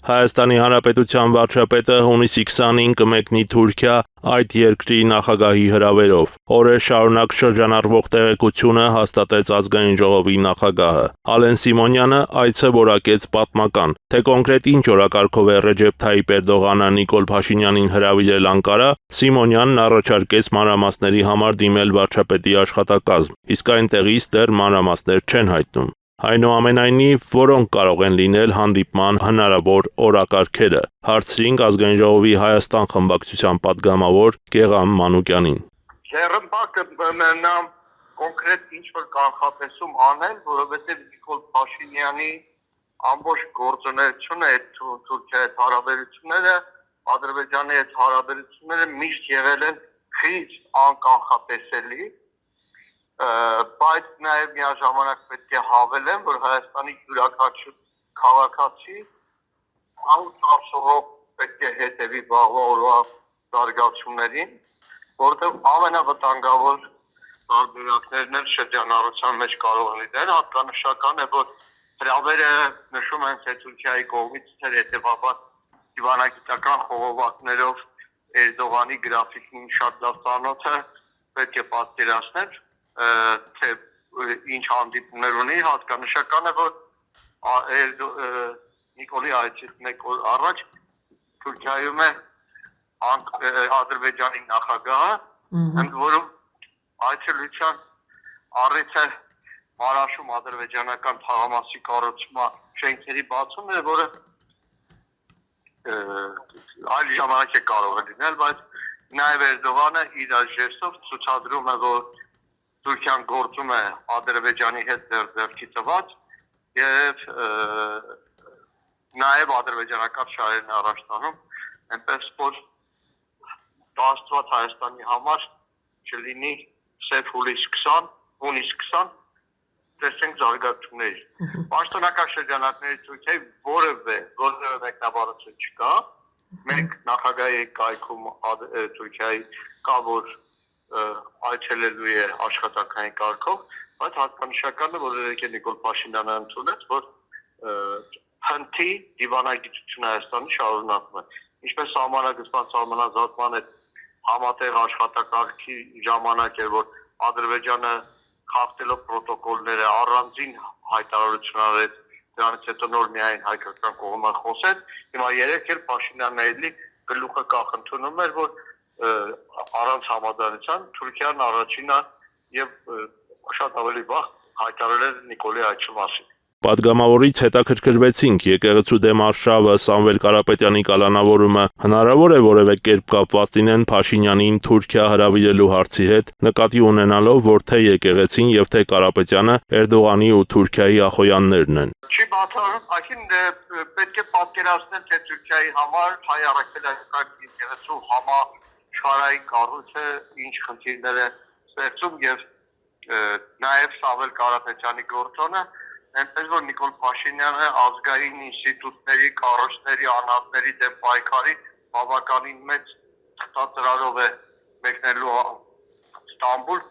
Հայաստանի Հանրապետության վարչապետը հունիսի 20-ին կմեկնի Թուրքիա այդ երկրի նախագահի հրավերով։ Օրեր շարունակ շրջանառվող տեղեկությունը հաստատեց Ազգային ժողովի նախագահը։ Ալեն Սիմոնյանը այցը որակեց պատմական, թե կոնկրետ ինչ օրակարգով է Ռեջեփ Թայիպ Էրդողանը Նիկոլ Փաշինյանին հրավիրել Անկարա, Սիմոնյանն առաջարկեց մանրամասների համար դիմել վարչապետի աշխատակազմ, իսկ այնտեղից դեռ մանրամասներ չեն հայտնում։ Այնուամենայնիվ, որոնք կարող են լինել հանդիպման հնարավոր օրակարգերը, հարցրինք Ազգային ժողովի Հայաստան խմբակցության պատգամավոր Գեղամ Մանուկյանին։ Եղմբակը նա կոնկրետ ինչ-որ կանխատեսում անել, որովհետև Նիկոլ Փաշինյանի ամբողջ գործունեությունը այդ Թուրքիայի հետ հարաբերությունները, Ադրբեջանի հետ հարաբերությունները միշտ եղել են խիստ անկանխատեսելի, բայց նաև միաժամանակ պետք է հավելեմ, որ Հայաստանի յուրաքանչյուր քաղաքացի անցածով պետք է հետևի վաղվա օրվա զարգացումներին, որովհետև ամենավտանգավոր տարբերակներն էլ շրջանառության մեջ կարող են լինել, հատկանշական է, որ հրավերը նշում են, թե Թուրքիայի կողմից էր հետևաբար դիվանագիտական խողովակներով Էրդողանի գրաֆիկին շատ լավ ծանոթ է, պետք է պատկերացնել, թե ինչ հանդիպումներ ունի, հատկանշական է, որ Նիկոլի այցից մեկ օր առաջ Թուրքիայում է Ադրբեջանի նախագահը, ընդ որում այցելության առիթ է Մարաշում ադրբեջանական թաղամասի կառուցման շենքերի բացումն է, որը այլ ժամանակ է կարող է լինել, բայց նաև Էրդողանը իր ժեստով ցուցադրում է, որ Թուրքիան գործում է Ադրբեջանի հետ ձեռքի տված եւ նաև ադրբեջանական շահերն առաջ տանում, այնպես որ դաստված Հայաստանի համար չլինի սև հունիս 20, տեսնենք զարգացումներ։ Պաշտոնական շրջանակների Թուրքիայի որևէ մեկնաբանություն չկա, մենք նախագահի կայքում Թուրքիայի կա, որ այցելելու է աշխատանքային կարգով, բայց հատկանշական է, որ երեկ Նիկոլ Փաշինյանը ընդունեց, որ հնդի դիվանագիտությունը Հայաստանի շարունակվում է։ Ինչպես սահմանագծման սահմանազատման հետ համատեղ աշխատակարգի ժամանակ էր, որ Ադրբեջանը խախտելով պրոտոկոլները առանձին հայտարարություն արեց, դրանից հետո նոր միայն հայկական կողմը խոսեց, հիմա երեկ էլ Փաշինյանն էլի գլուխը կախնդունում էր, որ առանց համաձայնության Թուրքիան առաջինը եւ շատ ավելի վաղ հայտարարել էր Նիկոլի այցի մասին։ Պատգամավորից հետաքրքրվեցինք եկեղեցու դեմ արշավը Սամվել Կարապետյանի կալանավորումը հնարավոր է որևէ կերպ կապված լինեն Փաշինյանին Թուրքիա հրավիրելու հարցի հետ, նկատի ունենալով, որ թե եկեղեցին եւ թե Կարապետյանը Էրդողանի ու Թուրքիայի ախոյաններն են։ Չի բացառում, այսին պետք է պատկերացնել, թե Թուրքիայի համար հայ առաքելական եկեղեցու համաշխարհային կառույցը ինչ խնդիրներ է ստեղծում եւ նաեւ Սամվել Կարապետյանի գործոնը, այնպես որ Նիկոլ Փաշինյանը ազգային ինստիտուտների, կառույցների, անհատների դեմ պայքարի բավականին մեծ ծրարով է մեկնելու Ստամբուլ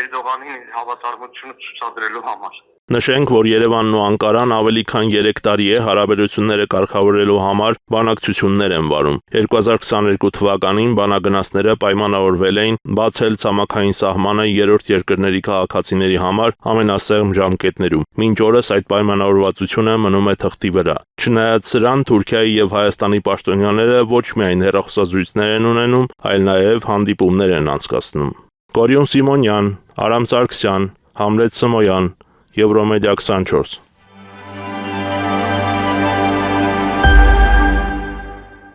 Էրդողանին հավատարմությունը ցուցադրելու համար։ Նշենք, որ Երևանն ու Անկարան ավելի քան 3 տարի է հարաբերությունները կարգավորելու համար բանակցություններ են վարում։ 2022 թվականին բանագնացները պայմանավորվել էին բացել ցամաքային սահմանը երրորդ երկրների քաղաքացիների համար ամենասեղմ ժամկետներում։ Մինչ օրս այդ պայմանավորվածությունը մնում է թղթի վրա։ Չնայած սրան, Թուրքիայի եւ Հայաստանի պաշտոնյաները ոչ միայն հեռախոսազրույցներ են ունենում, այլ նաեւ հանդիպումներ են անցկացնում։ Կորյուն Սիմոնյան, Արամ Սարգսյան, Համլետ Սմոյան, Եվրոմեդիա 24